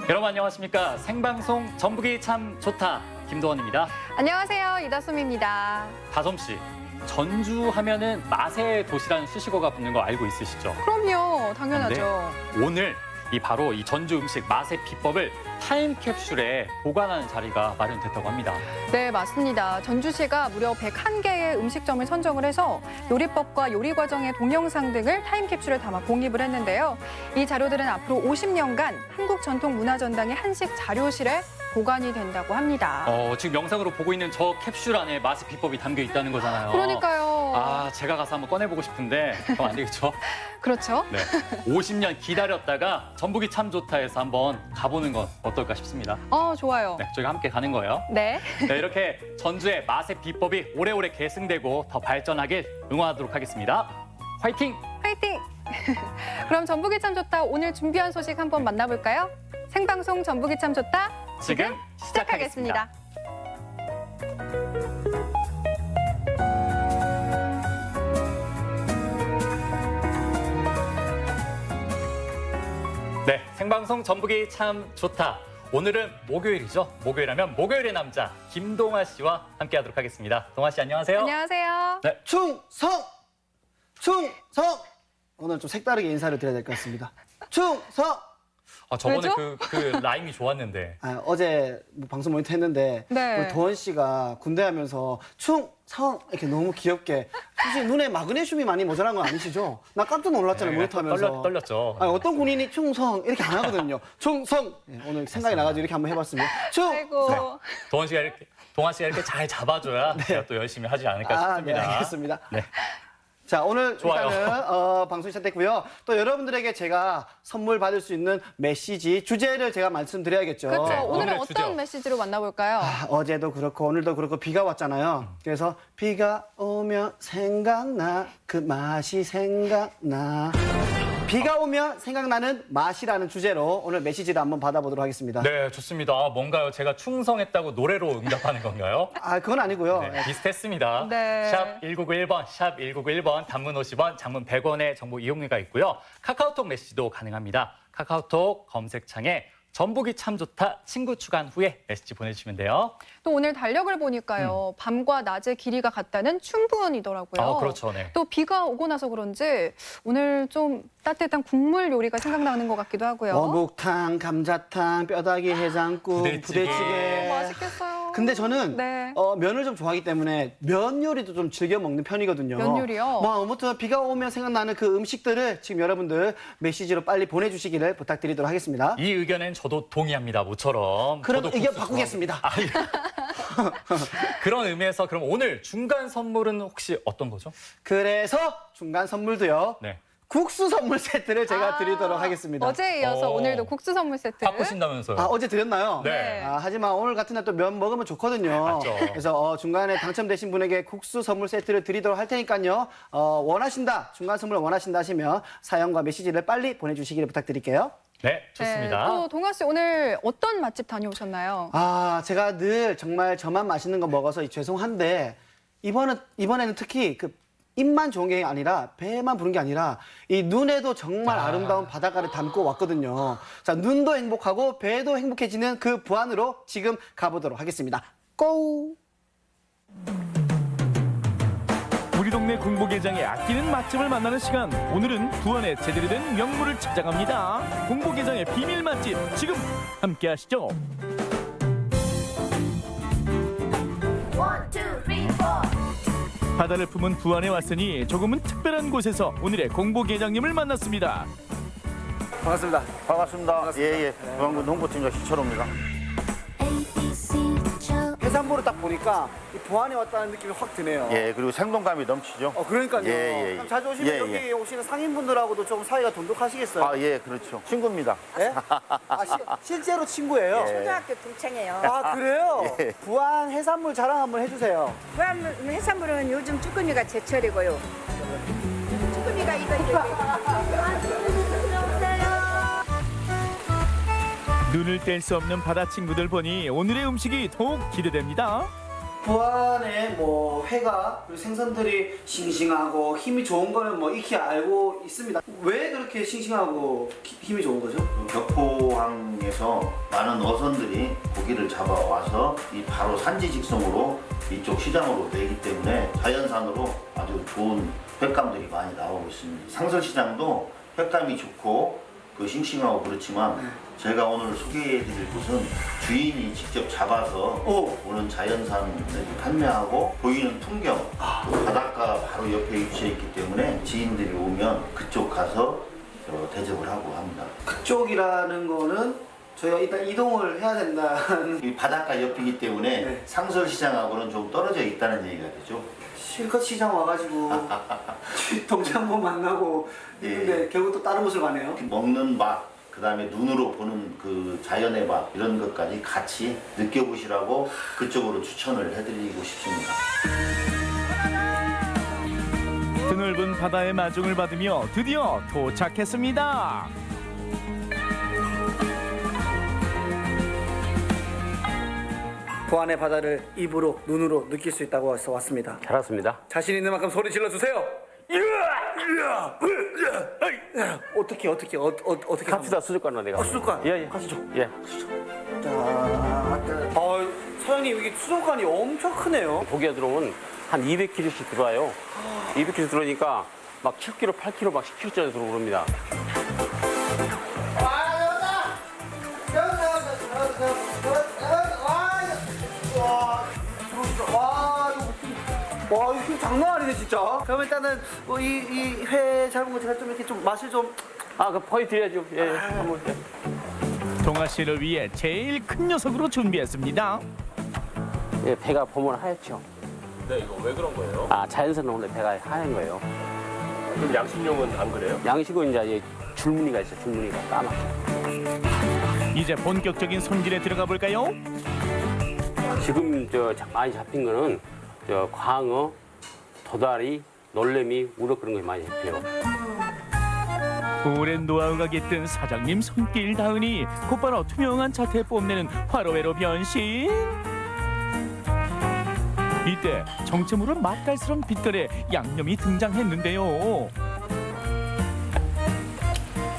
여러분 안녕하십니까? 생방송 전북이 참 좋다. 김도원입니다. 안녕하세요. 이다솜입니다. 다솜 씨, 전주 하면은 맛의 도시라는 수식어가 붙는 거 알고 있으시죠? 그럼요. 당연하죠. 오늘 바로 이 전주 음식 맛의 비법을 타임캡슐에 보관하는 자리가 마련됐다고 합니다. 네, 맞습니다. 전주시가 무려 101개의 음식점을 선정을 해서 요리법과 요리 과정의 동영상 등을 타임캡슐에 담아 공입을 했는데요. 이 자료들은 앞으로 50년간 한국전통문화전당의 한식 자료실에 보관이 된다고 합니다. 지금 영상으로 보고 있는 저 캡슐 안에 맛의 비법이 담겨 있다는 거잖아요. 그러니까요. 제가 가서 한번 꺼내보고 싶은데 그럼 안 되겠죠? 그렇죠. 네, 50년 기다렸다가 전북이 참 좋다 해서 한번 가보는 건 어떨까 싶습니다. 좋아요. 네, 저희가 함께 가는 거예요. 네. 네, 이렇게 전주의 맛의 비법이 오래오래 계승되고 더 발전하길 응원하도록 하겠습니다. 화이팅! 화이팅! 그럼 전북이 참 좋다 오늘 준비한 소식 한번 만나볼까요? 생방송 전북이 참 좋다 지금 시작하겠습니다. 네, 생방송 전북이 참 좋다. 오늘은 목요일이죠. 목요일하면 목요일의 남자 김동아 씨와 함께하도록 하겠습니다. 동아 씨 안녕하세요. 안녕하세요. 네, 충성! 충성! 오늘 좀 색다르게 인사를 드려야 될 것 같습니다. 충성! 저번에 왜죠? 그 라임이 좋았는데. 어제 뭐 방송 모니터 했는데 네. 우리 도원 씨가 군대 하면서 충성! 이렇게 너무 귀엽게 혹시 눈에 마그네슘이 많이 모자란 건 아니시죠? 나 깜짝 놀랐잖아요, 모니터 하면서. 떨렸죠. 어떤 군인이 충성 이렇게 안 하거든요. 충성! 네, 오늘 생각이 나가지고 이렇게 한번 해봤습니다. 아이고. 동아 씨가 이렇게 잘 잡아줘야 제가 또 열심히 하지 않을까 네, 싶습니다. 알겠습니다. 네. 자, 오늘 좋아요. 일단은 방송 시작됐고요. 또 여러분들에게 제가 선물 받을 수 있는 메시지, 주제를 제가 말씀드려야겠죠. 그렇죠. 네, 오늘은 오늘의 어떤 주제요. 메시지로 만나볼까요? 어제도 그렇고 오늘도 그렇고 비가 왔잖아요. 그래서 비가 오면 생각나, 그 맛이 생각나. 비가 오면 생각나는 맛이라는 주제로 오늘 메시지를 한번 받아보도록 하겠습니다. 네, 좋습니다. 뭔가요? 제가 충성했다고 노래로 응답하는 건가요? 그건 아니고요. 네, 비슷했습니다. 네. 샵 1991번, 샵 1991번, 단문 50원, 장문 100원의 정보 이용료가 있고요. 카카오톡 메시지도 가능합니다. 카카오톡 검색창에 전북이 참 좋다 친구 추가한 후에 메시지 보내주시면 돼요. 또 오늘 달력을 보니까요. 밤과 낮의 길이가 같다는 춘분이더라고요. 그렇죠. 네. 또 비가 오고 나서 그런지 오늘 좀 따뜻한 국물 요리가 생각나는 것 같기도 하고요. 어묵탕, 감자탕, 뼈다귀 해장국, 부대찌개. 부대찌개. 맛있겠어요. 근데 저는 네. 면을 좀 좋아하기 때문에 면 요리도 좀 즐겨 먹는 편이거든요. 면 요리요? 뭐 아무튼 비가 오면 생각나는 그 음식들을 지금 여러분들 메시지로 빨리 보내주시기를 부탁드리도록 하겠습니다. 이 의견엔 저도 동의합니다. 모처럼. 그럼 저도 의견 국수 바꾸겠습니다. 그런 의미에서 그럼 오늘 중간 선물은 혹시 어떤 거죠? 그래서 중간 선물도요. 네. 국수 선물 세트를 제가 드리도록 하겠습니다. 어제에 이어서 어. 오늘도 국수 선물 세트. 바꾸신다면서요? 어제 드렸나요? 네. 하지만 오늘 같은 날 또 면 먹으면 좋거든요. 맞죠. 그래서 중간에 당첨되신 분에게 국수 선물 세트를 드리도록 할 테니까요. 원하신다, 중간 선물 원하신다 하시면 사연과 메시지를 빨리 보내주시기를 부탁드릴게요. 네, 좋습니다. 또 동아 씨 오늘 어떤 맛집 다녀오셨나요? 제가 늘 정말 저만 맛있는 거 먹어서 죄송한데 이번에는 특히 그 입만 좋은 게 아니라 배만 부른 게 아니라 이 눈에도 정말 아름다운 바닷가를 담고 왔거든요. 자, 눈도 행복하고 배도 행복해지는 그 부안으로 지금 가보도록 하겠습니다. 고! 우리 동네 공보게장의 아끼는 맛집을 만나는 시간. 오늘은 부안에 제대로 된 명물을 찾아갑니다. 공보게장의 비밀 맛집 지금 함께 하시죠. One, two, three, four. 바다를 품은 부안에 왔으니 조금은 특별한 곳에서 오늘의 공보게장님을 만났습니다. 반갑습니다. 반갑습니다. 예. 부안군 홍보팀장 시철호입니다. 해산물을 딱 보니까 이 부안에 왔다는 느낌이 확 드네요. 예, 그리고 생동감이 넘치죠. 그러니까요. 예. 그럼 자주 오시면 예, 여기 예. 오시는 상인분들하고도 좀 사이가 돈독하시겠어요? 예, 그렇죠. 친구입니다. 예? 실제로 친구예요? 예. 초등학교 동창이에요. 그래요? 예. 부안 해산물 자랑 한번 해주세요. 부안 해산물은 요즘 쭈꾸미가 제철이고요. 쭈꾸미가 이거. 눈을 뗄 수 없는 바다 친구들 보니 오늘의 음식이 더욱 기대됩니다. 부안에 뭐 회가 그리고 생선들이 싱싱하고 힘이 좋은 거는 뭐 익히 알고 있습니다. 왜 그렇게 싱싱하고 힘이 좋은 거죠? 격포항에서 많은 어선들이 고기를 잡아와서 이 바로 산지 직송으로 이쪽 시장으로 내기 때문에 자연산으로 아주 좋은 횟감들이 많이 나오고 있습니다. 상설시장도 횟감이 좋고 그 싱싱하고 그렇지만 제가 오늘 소개해드릴 곳은 주인이 직접 잡아서 오는 자연산을 판매하고 보이는 풍경 또 바닷가 바로 옆에 위치해 있기 때문에 지인들이 오면 그쪽 가서 대접을 하고 합니다. 그쪽이라는 거는 저희가 일단 이동을 해야 된다는 이 바닷가 옆이기 때문에 네. 상설시장하고는 좀 떨어져 있다는 얘기가 되죠. 실컷 시장 와가지고 동생 한번 만나고 있는데 결국 또 다른 곳을 가네요. 먹는 맛, 그 다음에 눈으로 보는 그 자연의 맛 이런 것까지 같이 느껴보시라고 그쪽으로 추천을 해드리고 싶습니다. 드넓은 바다의 마중을 받으며 드디어 도착했습니다. 부안의 바다를 입으로 눈으로 느낄 수 있다고 해서 왔습니다. 잘 왔습니다. 자신 있는 만큼 소리 질러 주세요. 어떻게 갑시다 수족관으로 내가. 수족관. 예, 예. 가시죠. 예. 사장님 여기 수족관이 엄청 크네요. 고기가 들어오면 한 200kg씩 들어와요. 200kg 들어오니까 막 7kg, 8kg, 막 10kg짜리 들어오릅니다. 와 이거 힘 장난 아니네 진짜. 그럼 일단은 뭐 이 회 잡은 거 제가 좀 이렇게 좀 맛을 좀. 아, 그 퍼이 드려야죠. 예, 예. 한번. 예. 동아 씨를 위해 제일 큰 녀석으로 준비했습니다. 예, 배가 보면 하얗죠. 네, 이거 왜 그런 거예요? 아, 자연스러운 원래 배가 하얀 거예요. 그럼 양식용은 안 그래요? 양식은 이제 줄무늬가 있어요. 줄무늬가 까맣게. 이제 본격적인 손질에 들어가 볼까요? 지금 많이 잡힌 거는 광어, 도다리, 놀래미, 우럭 그런 거 많이 잡혀요. 오랜 노하우가 깃든 사장님 손길 닿으니 곧바로 투명한 자태 뽐내는 화로회로 변신. 이때 정체모를 맛깔스러운 빛깔의 양념이 등장했는데요.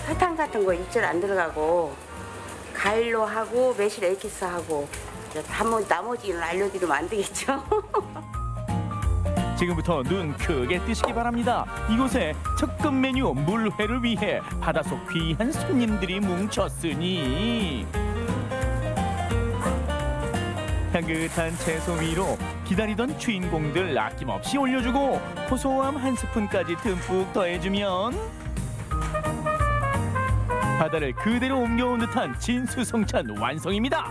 설탕 같은 거 입질 안 들어가고 가일로 하고 매실 에기스 하고 나머지는 알려드리면 안 되겠죠? 지금부터 눈 크게 뜨시기 바랍니다. 이곳에 특급 메뉴 물회를 위해 바닷속 귀한 손님들이 뭉쳤으니 향긋한 채소 위로 기다리던 주인공들 아낌없이 올려주고 고소함 한 스푼까지 듬뿍 더해주면 바다를 그대로 옮겨온 듯한 진수성찬 완성입니다.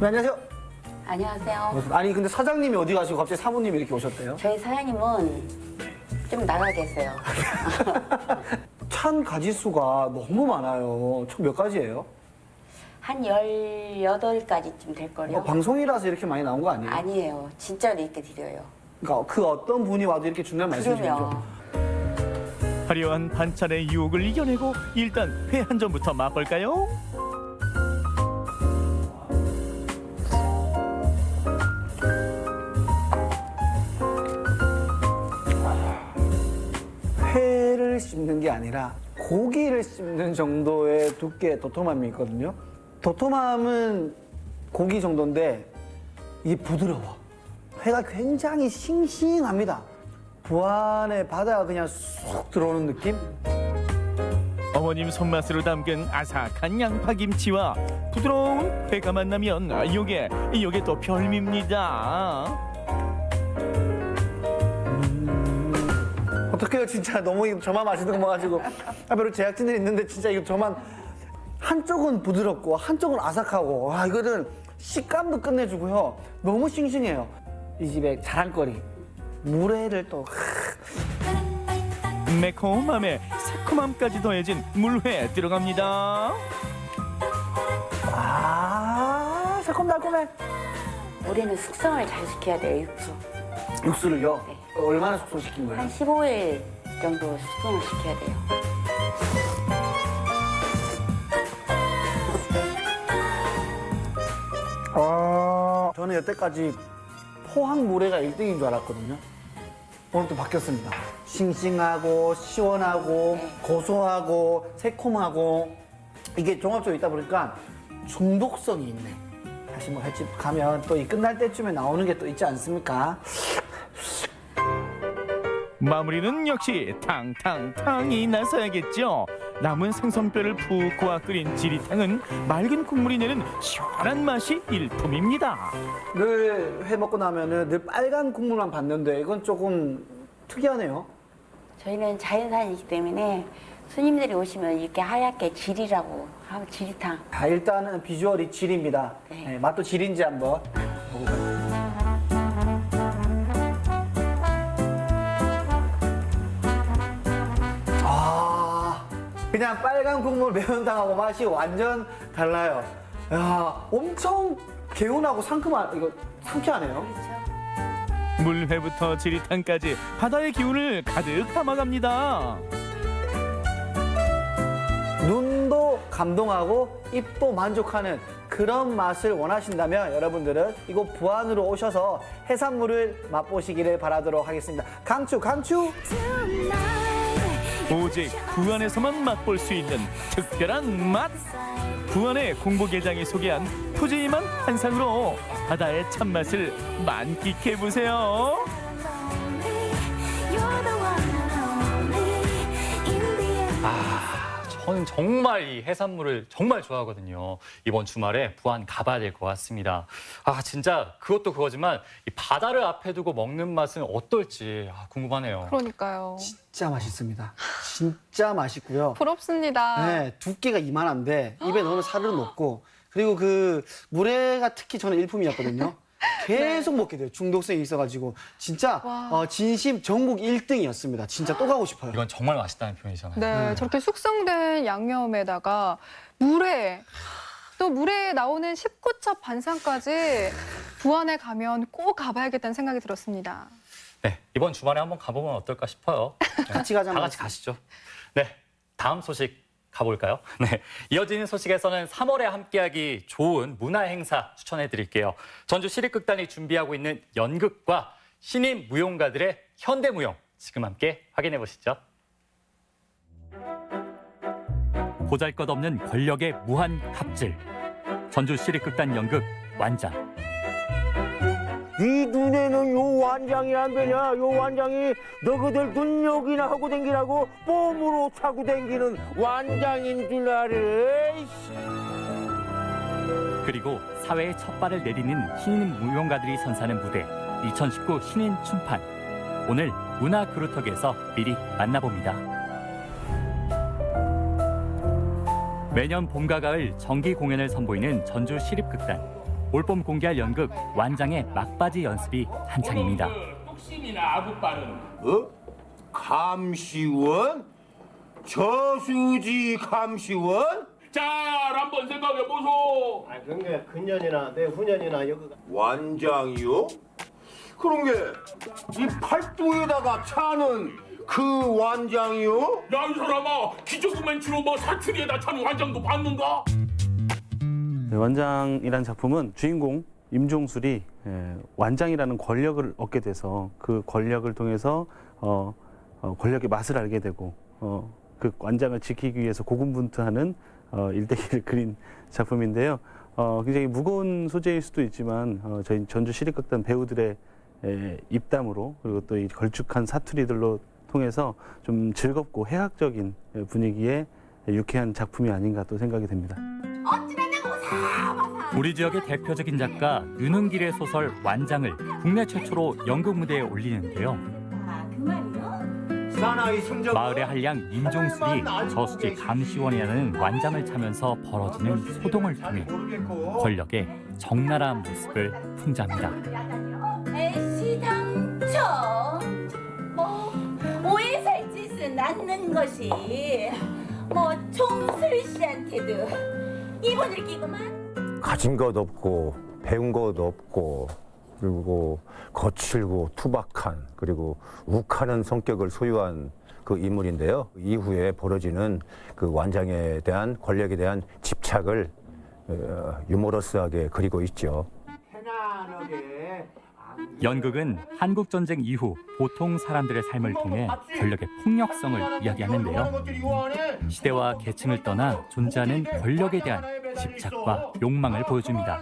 네, 안녕하세요. 안녕하세요. 아니 근데 사장님이 어디 가시고 갑자기 사모님이 이렇게 오셨대요? 저희 사장님은 좀 나가 계세요. 찬 가지수가 너무 많아요. 총 몇 가지예요? 한 18가지쯤 될걸요? 방송이라서 이렇게 많이 나온 거 아니에요? 아니에요. 진짜로 이렇게 드려요. 그러니까 그 어떤 분이 와도 이렇게 중요한 말씀 그러면 주시죠. 화려한 반찬의 유혹을 이겨내고 일단 회 한 점부터 맛볼까요? 회를 씹는 게 아니라 고기를 씹는 정도의 두께의 도톰함이 있거든요. 도톰함은 고기 정도인데 이게 부드러워. 회가 굉장히 싱싱합니다. 부안의 바다가 그냥 쏙 들어오는 느낌? 어머님 손맛으로 담근 아삭한 양파김치와 부드러운 회가 만나면 요게 또 별미입니다. 어떡해요 진짜 너무 저만 맛있는 거 먹어가지고 별로 제작진들이 있는데 진짜 이거 저만 한쪽은 부드럽고 한쪽은 아삭하고 와 이거는 식감도 끝내주고요 너무 싱싱해요 이 집의 자랑거리 물회를 또 매콤함에 새콤함까지 더해진 물회 들어갑니다. 아 새콤달콤해 우리는 숙성을 잘 시켜야 돼요, 육수. 육수를요? 네. 얼마나 숙성시킨 거예요? 한 15일 정도 숙성을 시켜야 돼요. 아 저는 여태까지 포항 물회가 1등인 줄 알았거든요. 오늘 또 바뀌었습니다. 싱싱하고 시원하고 고소하고 새콤하고 이게 종합적으로 있다 보니까 중독성이 있네. 다시 뭐 횟집 가면 또 이 끝날 때쯤에 나오는 게 또 있지 않습니까? 마무리는 역시 탕탕탕이 나서야겠죠. 남은 생선뼈를 푹 고아 끓인 지리탕은 맑은 국물이 내는 시원한 맛이 일품입니다. 늘 회 먹고 나면은 늘 빨간 국물만 봤는데 이건 조금 특이하네요. 저희는 자연산이기 때문에 손님들이 오시면 이렇게 하얗게 지리라고 하고 지리탕. 자, 일단은 비주얼이 질입니다. 네. 네, 맛도 질인지 한번 먹어볼까요? 아, 그냥 빨간 국물 매운탕하고 맛이 완전 달라요. 야, 엄청 개운하고 이거 상쾌하네요. 물회부터 지리탕까지 바다의 기운을 가득 담아갑니다. 눈도 감동하고 입도 만족하는 그런 맛을 원하신다면 여러분들은 이곳 부안으로 오셔서 해산물을 맛보시기를 바라도록 하겠습니다. 강추! 오직 부안에서만 맛볼 수 있는 특별한 맛. 부안의 공보계장이 소개한 푸짐한 한상으로 바다의 참맛을 만끽해 보세요. 저는 정말 이 해산물을 정말 좋아하거든요. 이번 주말에 부안 가봐야 될 것 같습니다. 진짜 그것도 그거지만 이 바다를 앞에 두고 먹는 맛은 어떨지 궁금하네요. 그러니까요. 진짜 맛있습니다. 진짜 맛있고요. 부럽습니다. 네, 두께가 이만한데 입에 넣으면 사르르 녹고 그리고 그 물회가 특히 저는 일품이었거든요. 계속 먹게 돼요. 중독성이 있어가지고 진짜 진심 전국 1등이었습니다. 진짜 또 가고 싶어요. 이건 정말 맛있다는 표현이잖아요. 네, 저렇게 숙성된 양념에다가 물회, 또 물회에 나오는 19첩 반상까지 부안에 가면 꼭 가봐야겠다는 생각이 들었습니다. 네, 이번 주말에 한번 가보면 어떨까 싶어요. 네, 같이 가자면 다 같이 가시죠. 네, 다음 소식 가볼까요? 네, 이어지는 소식에서는 3월에 함께하기 좋은 문화 행사 추천해 드릴게요. 전주 시립극단이 준비하고 있는 연극과 신인 무용가들의 현대무용 지금 함께 확인해 보시죠. 보잘것없는 권력의 무한 갑질. 전주 시립극단 연극 완장. 네 눈에는 요 완장이란 배냐? 요 완장이 너희들 눈욕이나 하고 댕기라고 뽐으로 차고 댕기는 완장인 줄 알아. 그리고 사회의 첫 발을 내디는 신인 무용가들이 선사하는 무대 2019 신인 춤판. 오늘 문화 그루터기에서 미리 만나봅니다. 매년 봄과 가을 정기 공연을 선보이는 전주 시립극단. 올봄 공개할 연극 완장의 막바지 연습이 한창입니다. 뚝심이나 아구빨은 감시원? 저수지 감시원? 잘 한번 생각해 보소. 그게 금년이나 내후년이나 여기가 완장이요? 그런 게 이 팔뚝에다가 차는 그 완장이요? 야, 이 사람아, 기저귀맨치로 뭐 사투리에다 차는 완장도 봤는가? 완장이라는 작품은 주인공 임종술이 완장이라는 권력을 얻게 돼서 그 권력을 통해서 권력의 맛을 알게 되고 그 완장을 지키기 위해서 고군분투하는 일대기를 그린 작품인데요. 굉장히 무거운 소재일 수도 있지만 저희 전주 시립극단 배우들의 입담으로 그리고 또 이 걸쭉한 사투리들로 통해서 좀 즐겁고 해학적인 분위기의 유쾌한 작품이 아닌가 또 생각이 됩니다. 우리 지역의 대표적인 작가 윤은길의 소설 완장을 국내 최초로 연극 무대에 올리는데요. 마을의 한량 임종술이 저수지 감시원이라는 완장을 차면서 벌어지는 소동을 통해 권력의 적나라한 모습을 풍자합니다. 애시당초 오해 살 짓은 않는 것이 총술 씨한테도 이번을 끼고만 가진 것 없고 배운 것 없고 그리고 거칠고 투박한 그리고 욱하는 성격을 소유한 그 인물인데요. 이후에 벌어지는 그 완장에 대한 권력에 대한 집착을 유머러스하게 그리고 있죠. 연극은 한국 전쟁 이후 보통 사람들의 삶을 통해 권력의 폭력성을 이야기하는데요. 시대와 계층을 떠나 존재하는 권력에 대한 집착과 욕망을 보여줍니다.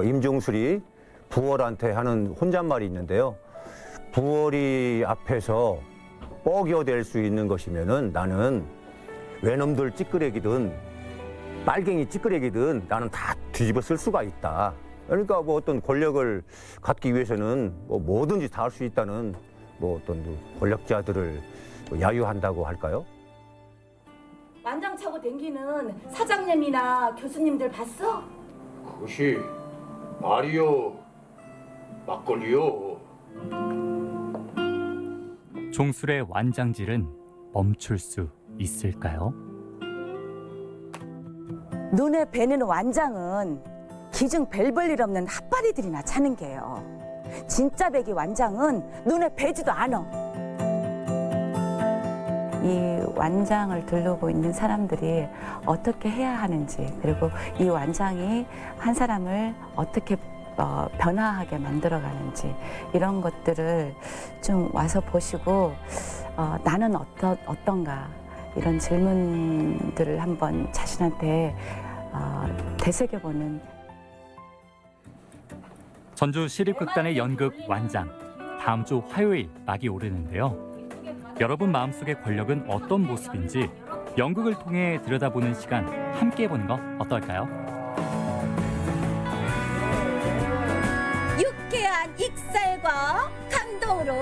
임종술이 부월한테 하는 혼잣말이 있는데요. 부월이 앞에서 뻐겨댈 수 있는 것이면은 나는 외놈들 찌끄레기든 빨갱이 찌끄레기든 나는 다 뒤집어 쓸 수가 있다. 그러니까 뭐 어떤 권력을 갖기 위해서는 뭐 뭐든지 다 할 수 있다는 뭐 어떤 권력자들을 야유한다고 할까요? 완장 차고 댕기는 사장님이나 교수님들 봤어? 그것이 말이요 막걸리요. 종술의 완장질은 멈출 수 있을까요? 눈에 뵈는 완장은 기증 벨벌일 없는 핫바리들이나 차는 게요. 진짜 백이 완장은 눈에 뵈지도 않아. 이 완장을 두르고 있는 사람들이 어떻게 해야 하는지, 그리고 이 완장이 한 사람을 어떻게 변화하게 만들어가는지, 이런 것들을 좀 와서 보시고 나는 어떤가, 이런 질문들을 한번 자신한테 되새겨보는. 전주 시립극단의 연극 완장, 다음 주 화요일 막이 오르는데요. 여러분 마음속의 권력은 어떤 모습인지 연극을 통해 들여다보는 시간 함께 해보는 거 어떨까요? 유쾌한 익살과 감동으로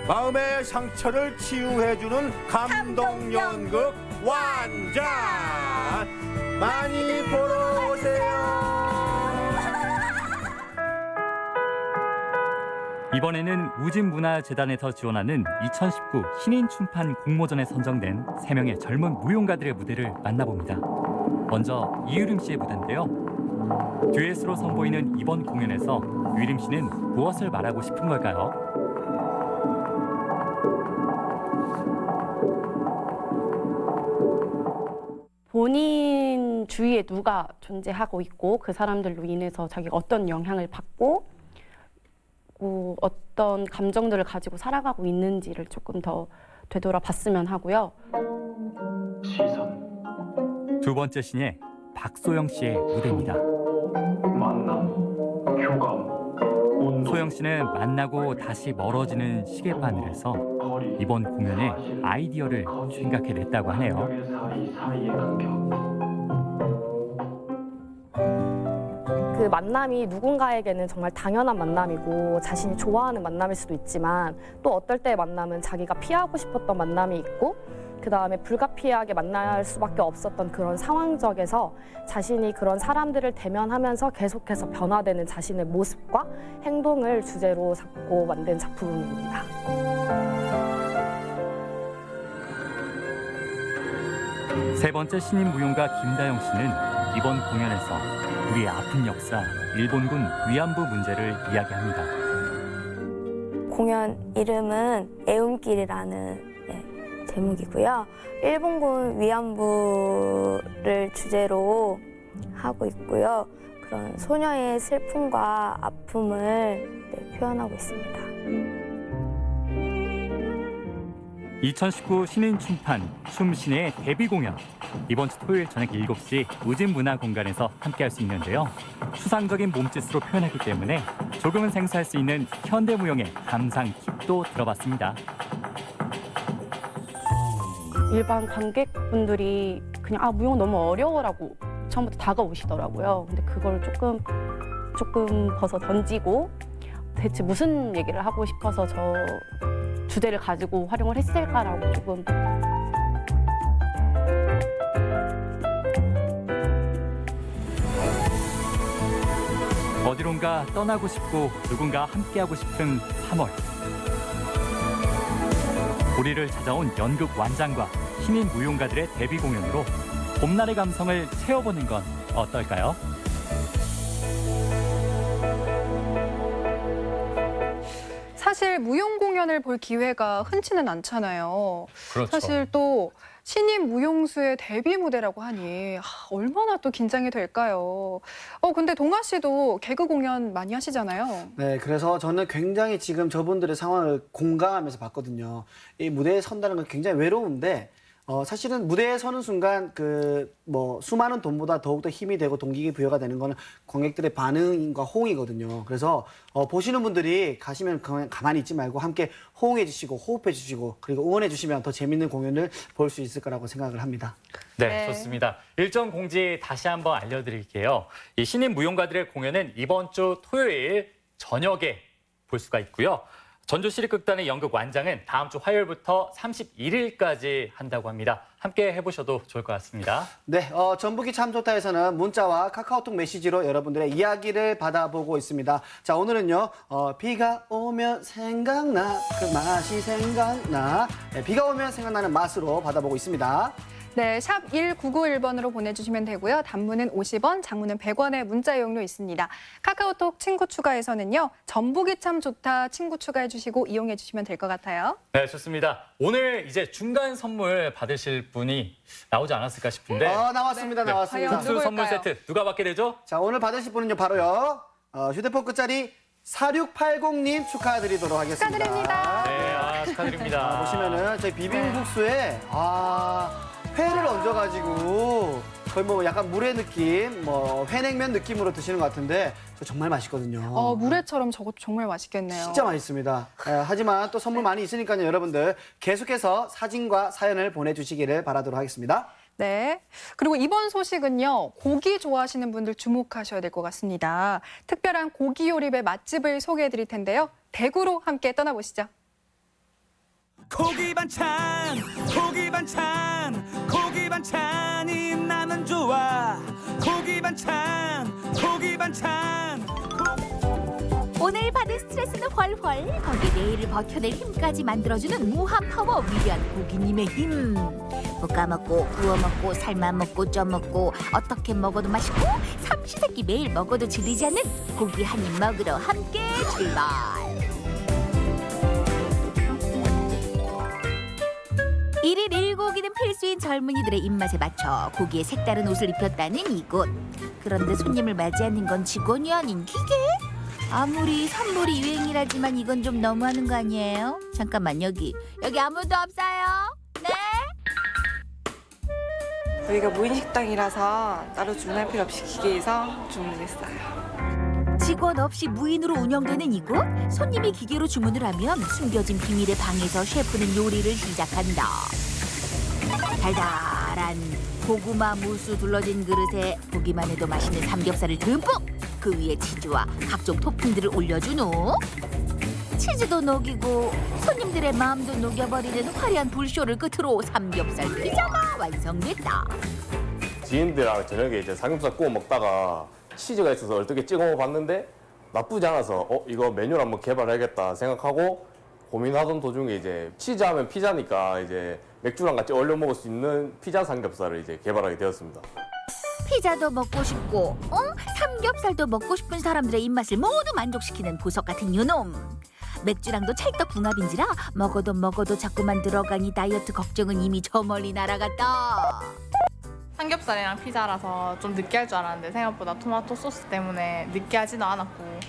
마음의 상처를 치유해주는 감동 연극 완장 많이 보러 오세요. 이번에는 우진문화재단에서 지원하는 2019 신인 춤판 공모전에 선정된 3명의 젊은 무용가들의 무대를 만나봅니다. 먼저 이유림 씨의 무대인데요. 듀엣으로 선보이는 이번 공연에서 유림 씨는 무엇을 말하고 싶은 걸까요? 본인 주위에 누가 존재하고 있고 그 사람들로 인해서 자기가 어떤 영향을 받고 어떤 감정들을 가지고 살아가고 있는지를 조금 더 되돌아봤으면 하고요. 두 번째 신예 박소영 씨의 무대입니다. 만남, 교감, 소영 씨는 만나고 다시 멀어지는 시계바늘에서 이번 공연에 아이디어를 생각해냈다고 하네요. 사이의 간격. 그 만남이 누군가에게는 정말 당연한 만남이고 자신이 좋아하는 만남일 수도 있지만, 또 어떨 때 만남은 자기가 피하고 싶었던 만남이 있고, 그 다음에 불가피하게 만날 수밖에 없었던 그런 상황적에서 자신이 그런 사람들을 대면하면서 계속해서 변화되는 자신의 모습과 행동을 주제로 잡고 만든 작품입니다. 세 번째 신인 무용가 김다영 씨는 이번 공연에서 우리의 아픈 역사, 일본군 위안부 문제를 이야기합니다. 공연 이름은 애움길이라는 제목이고요. 일본군 위안부를 주제로 하고 있고요. 그런 소녀의 슬픔과 아픔을 표현하고 있습니다. 2019 신인 춤판 춤신의 데뷔 공연, 이번 주 토요일 저녁 7시 우진문화공간에서 함께할 수 있는데요. 추상적인 몸짓으로 표현했기 때문에 조금은 생소할 수 있는 현대무용의 감상 팁도 들어봤습니다. 일반 관객분들이 그냥 무용 너무 어려워라고 처음부터 다가오시더라고요. 근데 그걸 조금 벗어 던지고 대체 무슨 얘기를 하고 싶어서 저 주제를 가지고 활용을 했을까라고 조금. 어디론가 떠나고 싶고 누군가 함께하고 싶은 3월. 우리를 찾아온 연극 완장과 신인 무용가들의 데뷔 공연으로 봄날의 감성을 채워보는 건 어떨까요? 사실 오늘 무용 공연을 볼 기회가 흔치는 않잖아요. 그렇죠. 사실 또 신인 무용수의 데뷔 무대라고 하니 얼마나 또 긴장이 될까요? 근데 동아 씨도 개그 공연 많이 하시잖아요. 네, 그래서 저는 굉장히 지금 저분들의 상황을 공감하면서 봤거든요. 이 무대에 선다는 건 굉장히 외로운데 사실은 무대에 서는 순간 수많은 돈보다 더욱더 힘이 되고 동기부여가 되는 거는 관객들의 반응과 호응이거든요. 그래서 보시는 분들이 가시면 그냥 가만히 있지 말고 함께 호응해 주시고 호흡해 주시고 그리고 응원해 주시면 더 재밌는 공연을 볼 수 있을 거라고 생각을 합니다. 네, 좋습니다. 일정 공지 다시 한번 알려드릴게요. 이 신인 무용가들의 공연은 이번 주 토요일 저녁에 볼 수가 있고요. 전주시립극단의 연극 완장은 다음 주 화요일부터 31일까지 한다고 합니다. 함께 해보셔도 좋을 것 같습니다. 네, 전북이 참 좋다에서는 문자와 카카오톡 메시지로 여러분들의 이야기를 받아보고 있습니다. 자, 오늘은요, 비가 오면 생각나, 그 맛이 생각나. 네, 비가 오면 생각나는 맛으로 받아보고 있습니다. 네, 샵 1991번으로 보내주시면 되고요. 단문은 50원, 장문은 100원의 문자 이용료 있습니다. 카카오톡 친구 추가에서는요. 전북이 참 좋다 친구 추가해 주시고 이용해 주시면 될 것 같아요. 네, 좋습니다. 오늘 이제 중간 선물 받으실 분이 나오지 않았을까 싶은데. 나왔습니다. 네. 나왔습니다. 과연 국수 누굴까요? 선물 세트 누가 받게 되죠? 자, 오늘 받으실 분은요, 바로요. 휴대폰 끝자리 4680님 축하드리도록 하겠습니다. 축하드립니다. 네, 축하드립니다. 보시면은 저희 비빔국수에 회를 얹어가지고 거의 뭐 약간 물회 느낌, 회냉면 느낌으로 드시는 것 같은데 저 정말 맛있거든요. 물회처럼 저것도 정말 맛있겠네요. 진짜 맛있습니다. 하지만 또 선물 많이 있으니까요, 여러분들 계속해서 사진과 사연을 보내주시기를 바라도록 하겠습니다. 네. 그리고 이번 소식은요. 고기 좋아하시는 분들 주목하셔야 될 것 같습니다. 특별한 고기 요리의 맛집을 소개해 드릴 텐데요. 대구로 함께 떠나보시죠. 고기 반찬, 고기 반찬, 고기 반찬이 나는 좋아. 고기 반찬, 고기 반찬. 오늘 받은 스트레스는 훨훨 거기에 내일을 버텨낼 힘까지 만들어주는 무한 파워 위대한 고기님의 힘. 볶아먹고 구워먹고 삶아먹고 쪄먹고 어떻게 먹어도 맛있고 삼시세끼 매일 먹어도 질리지 않는 고기 한 입 먹으러 함께 출발. 일일 1고기는 필수인 젊은이들의 입맛에 맞춰 고기에 색다른 옷을 입혔다는 이곳. 그런데 손님을 맞이하는 건 직원이 아닌 기계? 아무리 선물이 유행이라지만 이건 좀 너무하는 거 아니에요? 잠깐만, 여기 아무도 없어요? 네? 여기가 무인 식당이라서 따로 주문할 필요 없이 기계에서 주문했어요. 직원 없이 무인으로 운영되는 이곳? 손님이 기계로 주문을 하면 숨겨진 비밀의 방에서 셰프는 요리를 시작한다. 달달한 고구마 무수 둘러진 그릇에 보기만 해도 맛있는 삼겹살을 듬뿍! 그 위에 치즈와 각종 토핑들을 올려준 후 치즈도 녹이고 손님들의 마음도 녹여버리는 화려한 불쇼를 끝으로 삼겹살 피자가 완성됐다. 지인들이랑 저녁에 이제 삼겹살 구워 먹다가 치즈가 있어서 얼뜨게 찍어 먹어봤는데 나쁘지 않아서 이거 메뉴를 한번 개발해야겠다 생각하고 고민하던 도중에 이제 치즈하면 피자니까 이제 맥주랑 같이 어울려 먹을 수 있는 피자 삼겹살을 이제 개발하게 되었습니다. 피자도 먹고 싶고 삼겹살도 먹고 싶은 사람들의 입맛을 모두 만족시키는 보석 같은 요놈. 맥주랑도 찰떡궁합인지라 먹어도 자꾸만 들어가니 다이어트 걱정은 이미 저 멀리 날아갔다. 삼겹살이랑 피자라서 좀 느끼할 줄 알았는데 생각보다 토마토 소스 때문에 느끼하지도 않았고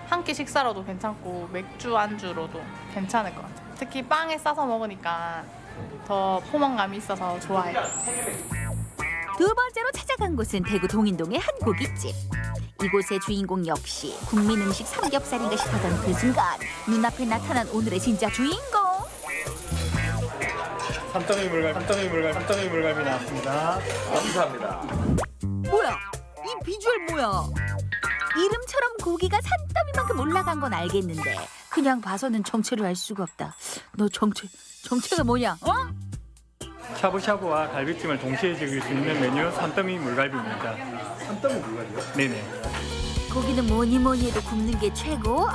한 끼 식사로도 괜찮고 맥주 안주로도 괜찮을 것 같아요. 특히 빵에 싸서 먹으니까 더 포만감이 있어서 좋아해요. 두 번째로 찾아간 곳은 대구 동인동의 한 고깃집. 이곳의 주인공 역시 국민 음식 삼겹살인가 싶었던 그 순간 눈앞에 나타난 오늘의 진짜 주인공. 삼덩이 물갈비 나왔습니다. 감사합니다. 뭐야? 이 비주얼 뭐야? 이름처럼 고기가 산더미만큼 올라간 건 알겠는데 그냥 봐서는 정체를 알 수가 없다. 너 정체가 뭐냐? 샤브샤브와 갈비찜을 동시에 즐길 수 있는 메뉴 산더미 물갈비입니다. 산더미 물갈비요? 네네. 고기는 뭐니 해도 굽는 게 최고?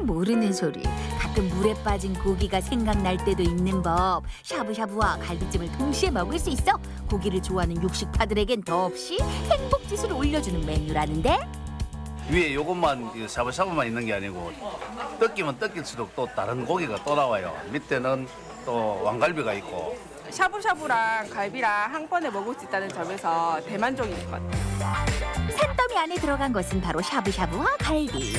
모르는 소리. 가끔 물에 빠진 고기가 생각날 때도 있는 법. 샤브샤브와 갈비찜을 동시에 먹을 수 있어. 고기를 좋아하는 육식파들에겐 더없이 행복지수를 올려주는 메뉴라는데? 위에 요것만 샤브샤브만 있는 게 아니고 뜯기면 뜯길수록 또 다른 고기가 또 나와요. 밑에는 또 왕갈비가 있고. 샤브샤브랑 갈비랑 한 번에 먹을 수 있다는 점에서 대만족인 것 같아요. 산더미 안에 들어간 것은 바로 샤브샤브와 갈비.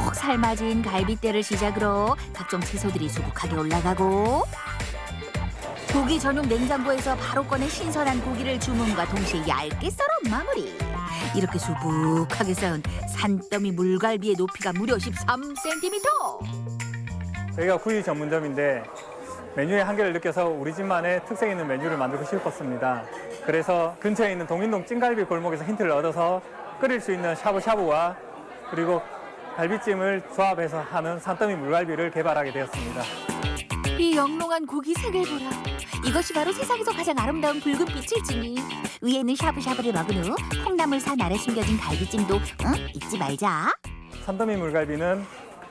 꼭 삶아진 갈비뼈를 시작으로 각종 채소들이 수북하게 올라가고 고기 전용 냉장고에서 바로 꺼낸 신선한 고기를 주문과 동시에 얇게 썰어 마무리. 이렇게 수북하게 쌓은 산더미 물갈비의 높이가 무려 13cm. 저희가 구이 전문점인데 메뉴의 한계를 느껴서 우리 집만의 특색 있는 메뉴를 만들고 싶었습니다. 그래서 근처에 있는 동인동 찐갈비 골목에서 힌트를 얻어서 끓일 수 있는 샤브샤브와 그리고 갈비찜을 조합해서 하는 산더미 물갈비를 개발하게 되었습니다. 이 영롱한 고기 색을 보라. 이것이 바로 세상에서 가장 아름다운 붉은빛을 지니 위에는 샤브샤브를 먹은 후 콩나물산 아래 숨겨진 갈비찜도 잊지 말자. 산더미 물갈비는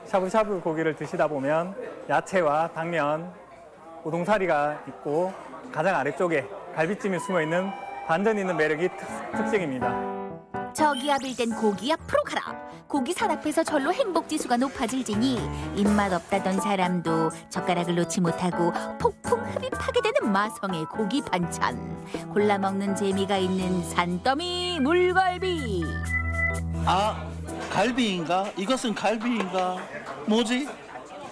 샤브샤브 고기를 드시다 보면 야채와 당면, 우동사리가 있고 가장 아래쪽에 갈비찜이 숨어있는 반전 있는 매력이 특징입니다. 저기 앞일 땐 고기 앞으로 가라. 고기 산 앞에서 절로 행복지수가 높아질지니 입맛 없다던 사람도 젓가락을 놓지 못하고 폭풍 흡입하게 되는 마성의 고기 반찬. 골라 먹는 재미가 있는 산더미 물갈비. 아, 갈비인가? 이것은 갈비인가? 뭐지?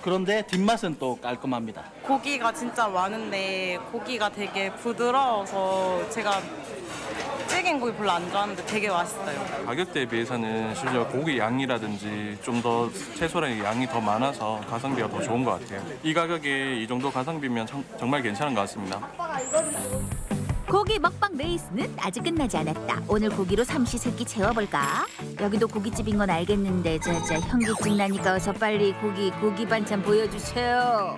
그런데 뒷맛은 또 깔끔합니다. 고기가 진짜 많은데 고기가 되게 부드러워서 제가 찌개인 고기 별로 안 좋아하는데 되게 맛있어요. 가격대에 비해서는 실제로 고기 양이라든지 좀 더 채소랑 양이 더 많아서 가성비가 더 좋은 것 같아요. 이 가격에 이 정도 가성비면 정말 괜찮은 것 같습니다. 고기 먹방 레이스는 아직 끝나지 않았다. 오늘 고기로 삼시세끼 채워볼까? 여기도 고깃집인 건 알겠는데 자자 현기증 나니까 어서 빨리 고기 반찬 보여주세요.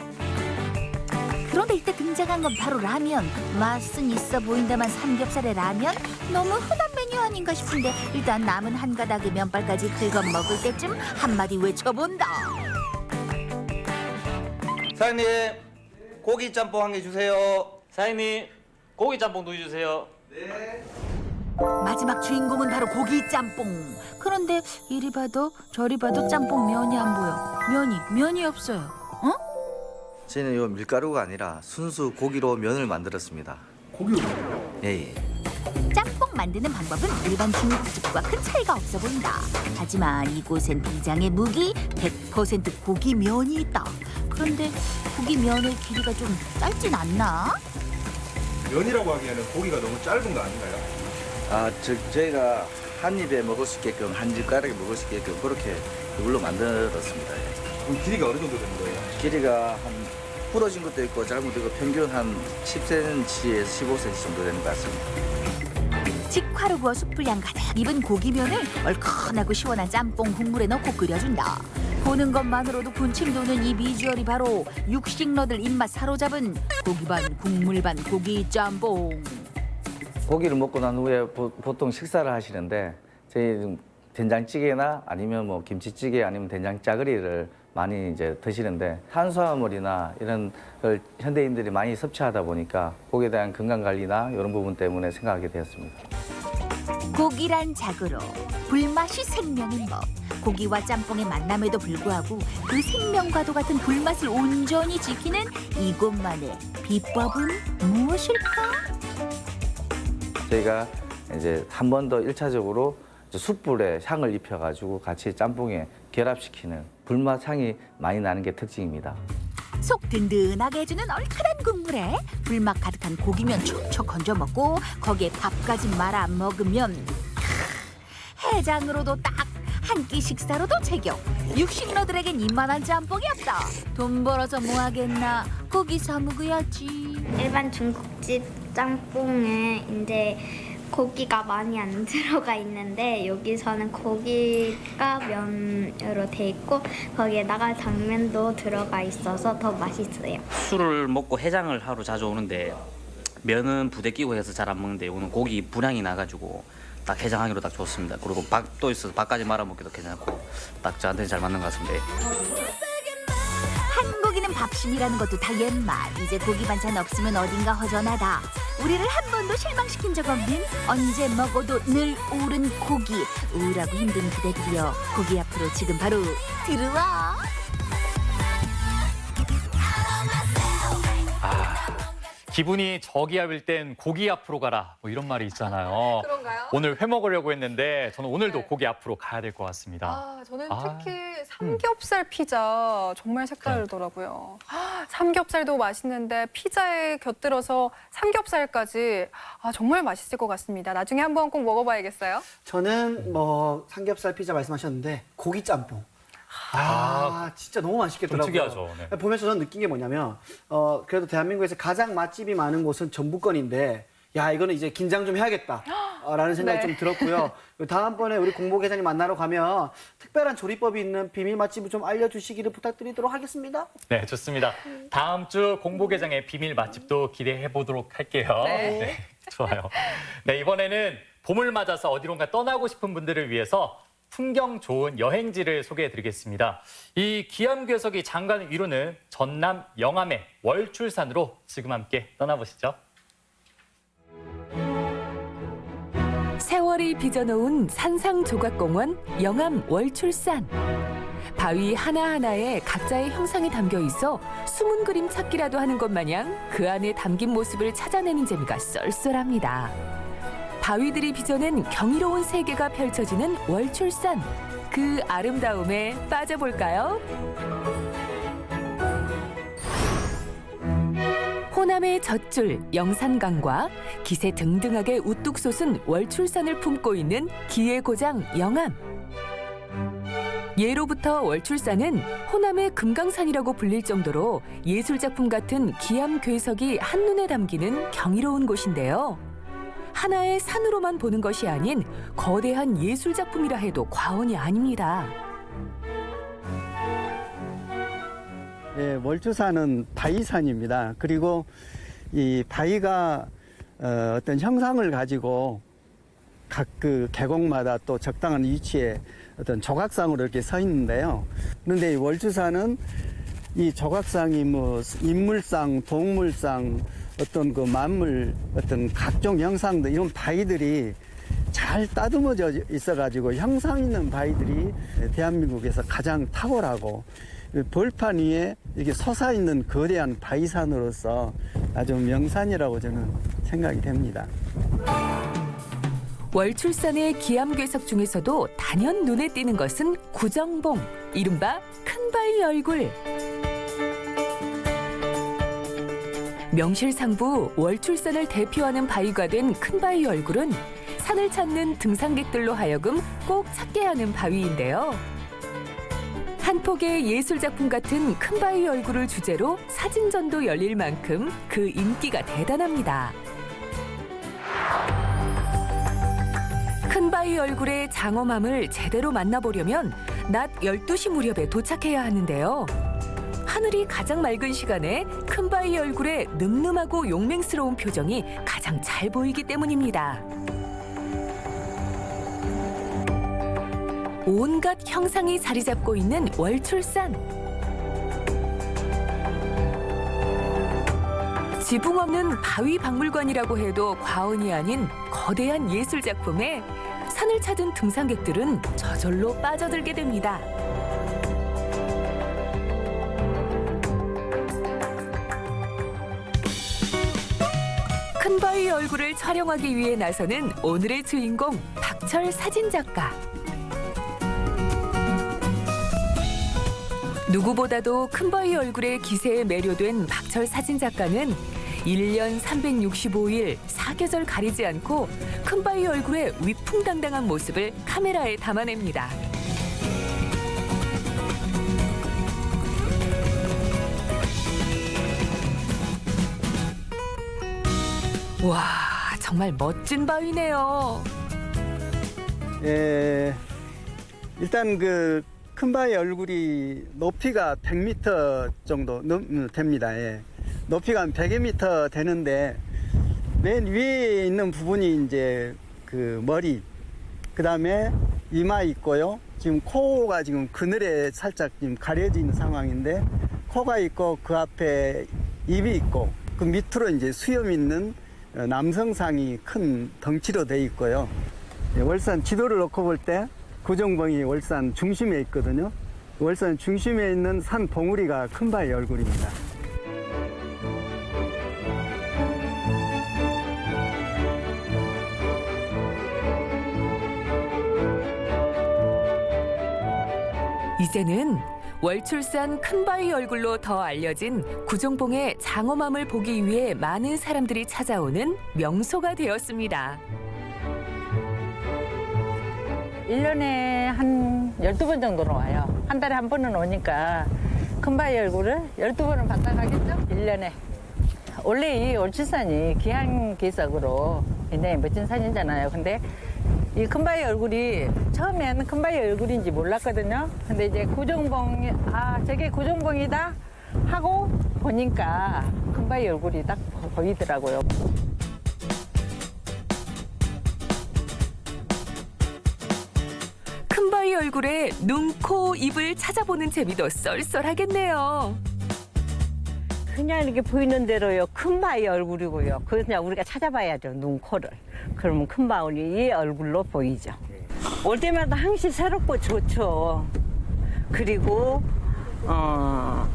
그런데 이때 등장한 건 바로 라면. 맛은 있어 보인다만 삼겹살에 라면? 너무 흔한 메뉴 아닌가 싶은데 일단 남은 한 가닥의 면발까지 긁어 먹을 때쯤 한마디 외쳐본다. 사장님, 고기 짬뽕 한 개 주세요. 사장님, 고기 짬뽕도 주세요. 네. 마지막 주인공은 바로 고기 짬뽕. 그런데 이리 봐도 저리 봐도 짬뽕 면이 안 보여. 면이 없어요. 어? 저희는 요 밀가루가 아니라 순수 고기로 면을 만들었습니다. 고기로? 예. 짬뽕 만드는 방법은 일반 중국집과 큰 차이가 없어 보인다. 하지만 이곳엔 비장의 무기 100% 고기 면이 있다. 그런데 고기 면의 길이가 좀 짧진 않나? 면이라고 하기에는 고기가 너무 짧은 거 아닌가요? 아, 저희가 한 입에 먹을 수 있게끔 한 젓가락에 먹을 수 있게끔 그렇게 이걸로 만들었습니다. 예. 그럼 길이가 어느 정도 되는 거예요? 길이가 한 부러진 것도 있고 짧은 것도 있고 평균 한 10cm에서 15cm 정도 되는 것 같습니다. 직화로 구워 숯불향 가득 입은 고기면을 얼큰하고 시원한 짬뽕 국물에 넣고 끓여준다. 보는 것만으로도 군침 도는 이 비주얼이 바로 육식러들 입맛 사로잡은 고기 반 국물 반 고기 짬뽕. 고기를 먹고 난 후에 보통 식사를 하시는데 저희 된장찌개나 아니면 뭐 김치찌개 아니면 된장 짜글이를 많이 이제 드시는데 탄수화물이나 이런 걸 현대인들이 많이 섭취하다 보니까 고기에 대한 건강 관리나 이런 부분 때문에 생각하게 되었습니다. 고기란 자고로 불맛이 생명인 법. 고기와 짬뽕의 만남에도 불구하고 그 생명과도 같은 불맛을 온전히 지키는 이곳만의 비법은 무엇일까? 저희가 이제 한 번 더 1차적으로 숯불에 향을 입혀가지고 같이 짬뽕에 결합시키는 불맛 향이 많이 나는 게 특징입니다. 속 든든하게 해주는 얼큰한 국물에 불맛 가득한 고기면 촉촉 건져 먹고 거기에 밥까지 말아 먹으면 해장으로도 딱 한 끼 식사로도 제격. 육식러들에겐 이만한 짬뽕이 없다. 돈 벌어서 뭐 하겠나 고기 사 먹어야지. 일반 중국집 짬뽕에 이제 고기가 많이 안 들어가 있는데 여기서는 고기가 면으로 돼 있고 거기에다가 당면도 들어가 있어서 더 맛있어요. 술을 먹고 해장을 하러 자주 오는데 면은 부대 끼고 해서 잘 안 먹는데 오늘 고기 분량이 나가지고 딱 해장하기로 딱 좋습니다. 그리고 밥도 있어서 밥까지 말아 먹기도 괜찮고 딱 저한테 잘 맞는 것 같습니다. 한국인은 밥심이라는 것도 다 옛말. 이제 고기 반찬 없으면 어딘가 허전하다. 우리를 한 번도 실망시킨 적 없는 언제 먹어도 늘 오른 고기. 우울하고 힘든 그대들이여, 고기 앞으로 지금 바로 들어와. 기분이 저기압일 땐 고기 앞으로 가라, 뭐 이런 말이 있잖아요. 그런가요? 오늘 회 먹으려고 했는데 저는 오늘도 네. 고기 앞으로 가야 될 것 같습니다. 저는 특히 삼겹살 피자 정말 색다르더라고요. 삼겹살도 맛있는데 피자에 곁들여서 삼겹살까지 정말 맛있을 것 같습니다. 나중에 한번 꼭 먹어봐야겠어요. 저는 뭐 삼겹살 피자 말씀하셨는데 고기 짬뽕. 진짜 너무 맛있겠더라고요. 좀 특이하죠. 네. 보면서 저는 느낀 게 뭐냐면 그래도 대한민국에서 가장 맛집이 많은 곳은 전북권인데 야 이거는 이제 긴장 좀 해야겠다 라는 생각이 네. 좀 들었고요. 다음번에 우리 공보계장님 만나러 가면 특별한 조리법이 있는 비밀 맛집을 좀 알려주시기를 부탁드리도록 하겠습니다. 네, 좋습니다. 다음 주 공보게장의 비밀 맛집도 기대해 보도록 할게요. 네. 좋아요. 네, 이번에는 봄을 맞아서 어디론가 떠나고 싶은 분들을 위해서 풍경 좋은 여행지를 소개해드리겠습니다. 이 기암괴석이 장관을 이루는 전남 영암의 월출산으로 지금 함께 떠나보시죠. 세월이 빚어놓은 산상조각공원 영암 월출산. 바위 하나하나에 각자의 형상이 담겨 있어 숨은 그림 찾기라도 하는 것 마냥 그 안에 담긴 모습을 찾아내는 재미가 쏠쏠합니다. 바위들이 빚어낸 경이로운 세계가 펼쳐지는 월출산. 그 아름다움에 빠져볼까요? 호남의 젖줄 영산강과 기세 등등하게 우뚝 솟은 월출산을 품고 있는 기의 고장 영암. 예로부터 월출산은 호남의 금강산이라고 불릴 정도로 예술작품 같은 기암괴석이 한눈에 담기는 경이로운 곳인데요. 하나의 산으로만 보는 것이 아닌 거대한 예술작품이라 해도 과언이 아닙니다. 예, 월출산은 바위산입니다. 그리고 이 바위가 어떤 형상을 가지고 각 그 계곡마다 또 적당한 위치에 어떤 조각상으로 이렇게 서 있는데요. 그런데 이 월출산은 이 조각상이 뭐 인물상, 동물상, 어떤 그 만물, 어떤 각종 형상들 이런 바위들이 잘 따듬어져 있어가지고 형상 있는 바위들이 대한민국에서 가장 탁월하고 벌판 위에 이렇게 솟아있는 거대한 바위산으로서 아주 명산이라고 저는 생각이 됩니다. 월출산의 기암괴석 중에서도 단연 눈에 띄는 것은 구정봉, 이른바 큰 바위 얼굴. 명실상부 월출산을 대표하는 바위가 된 큰 바위 얼굴은 산을 찾는 등산객들로 하여금 꼭 찾게 하는 바위인데요. 한 폭의 예술작품 같은 큰 바위 얼굴을 주제로 사진전도 열릴 만큼 그 인기가 대단합니다. 큰 바위 얼굴의 장엄함을 제대로 만나보려면 낮 12시 무렵에 도착해야 하는데요. 하늘이 가장 맑은 시간에 큰 바위 얼굴의 늠름하고 용맹스러운 표정이 가장 잘 보이기 때문입니다. 온갖 형상이 자리 잡고 있는 월출산. 지붕 없는 바위 박물관이라고 해도 과언이 아닌 거대한 예술작품에 산을 찾은 등산객들은 저절로 빠져들게 됩니다. 큰 바위 얼굴을 촬영하기 위해 나서는 오늘의 주인공 박철 사진작가. 누구보다도 큰 바위 얼굴의 기세에 매료된 박철 사진작가는 1년 365일 사계절 가리지 않고 큰 바위 얼굴의 위풍당당한 모습을 카메라에 담아냅니다. 와, 정말 멋진 바위네요. 예, 일단 그 큰 바위 얼굴이 높이가 100m 정도 됩니다. 예. 높이가 한 100m 되는데 맨 위에 있는 부분이 이제 그 머리, 그 다음에 이마 있고요. 지금 코가 지금 그늘에 살짝 지금 가려져 있는 상황인데 코가 있고 그 앞에 입이 있고 그 밑으로 이제 수염 있는 남성상이 큰 덩치로 돼 있고요. 월산 지도를 놓고 볼 때 구정봉이 월산 중심에 있거든요. 월산 중심에 있는 산 봉우리가 큰 바위 얼굴입니다. 이제는 월출산 큰바위 얼굴로 더 알려진 구정봉의 장엄함을 보기 위해 많은 사람들이 찾아오는 명소가 되었습니다. 1년에 한 12번 정도는 와요. 한 달에 한 번은 오니까 큰바위 얼굴을 12번은 봤다 가겠죠? 1년에. 원래 이 월출산이 기한기석으로 굉장히 멋진 산이잖아요. 근데 이 큰바위 얼굴이 처음에는 큰바위 얼굴인지 몰랐거든요. 근데 이제 구정봉이 저게 구정봉이다 하고 보니까 큰바위 얼굴이 딱 보이더라고요. 큰바위 얼굴에 눈, 코, 입을 찾아보는 재미도 쏠쏠하겠네요. 그냥 이렇게 보이는 대로요. 큰바위 얼굴이고요. 그래서 그냥 우리가 찾아봐야죠. 눈, 코를. 그러면 큰바위 얼굴로 보이죠. 올 때마다 항시 새롭고 좋죠. 그리고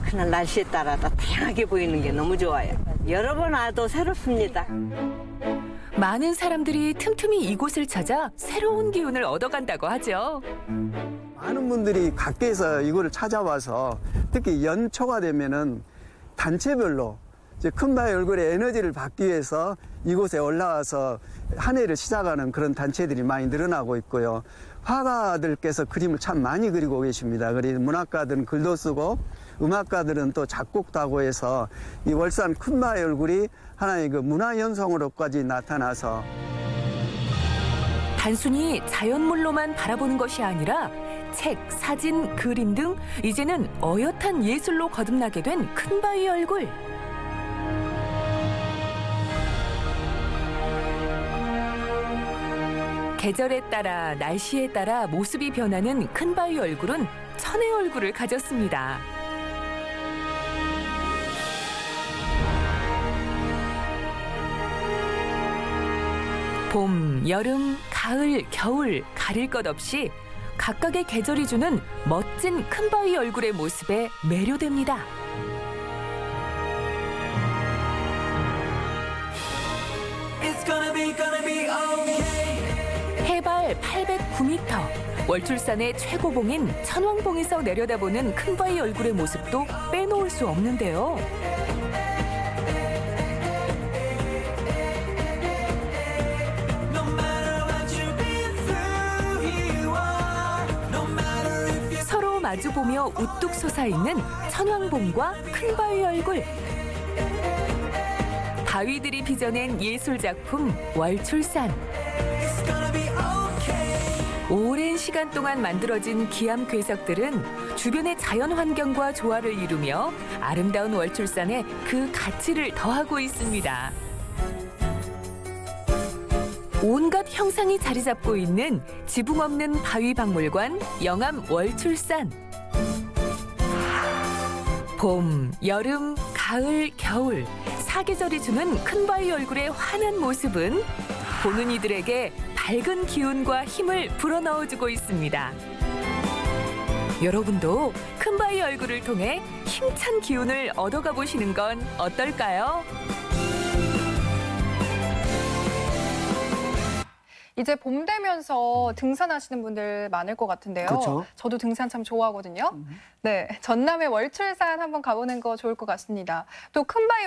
그날 날씨에 따라 다 다양하게 보이는 게 너무 좋아요. 여러 번 와도 새롭습니다. 많은 사람들이 틈틈이 이곳을 찾아 새로운 기운을 얻어간다고 하죠. 많은 분들이 각계에서 이거를 찾아와서 특히 연초가 되면은 단체별로 이제 큰바위 얼굴에 에너지를 받기 위해서 이곳에 올라와서 한 해를 시작하는 그런 단체들이 많이 늘어나고 있고요. 화가들께서 그림을 참 많이 그리고 계십니다. 그리고 문학가들은 글도 쓰고 음악가들은 또 작곡도 하고 해서 이 월산 큰바위 얼굴이 하나의 그 문화연성으로까지 나타나서 단순히 자연물로만 바라보는 것이 아니라 책, 사진, 그림 등 이제는 어엿한 예술로 거듭나게 된 큰바위 얼굴. 계절에 따라 날씨에 따라 모습이 변하는 큰바위 얼굴은 천의 얼굴을 가졌습니다. 봄, 여름, 가을, 겨울 가릴 것 없이 각각의 계절이 주는 멋진 큰바위 얼굴의 모습에 매료됩니다. 해발 809m, 월출산의 최고봉인 천왕봉에서 내려다보는 큰바위 얼굴의 모습도 빼놓을 수 없는데요. 서로 마주보며 우뚝 솟아있는 천왕봉과 큰바위 얼굴. 바위들이 빚어낸 예술작품 월출산. 오랜 시간 동안 만들어진 기암 괴석들은 주변의 자연 환경과 조화를 이루며 아름다운 월출산에 그 가치를 더하고 있습니다. 온갖 형상이 자리 잡고 있는 지붕 없는 바위 박물관 영암 월출산. 봄, 여름, 가을, 겨울 사계절이 주는 큰바위 얼굴의 환한 모습은 보는 이들에게 밝은 기운과 힘을 불어넣어주고 있습니다. 여러분도 큰바위 얼굴을 통해 힘찬 기운을 얻어가 보시는 건 어떨까요? 이제 봄 되면서 등산하시는 분들 많을 것 같은데요. 그렇죠. 저도 등산 참 좋아하거든요. 네, 전남의 월출산 한번 가보는 거 좋을 것 같습니다. 또 큰바위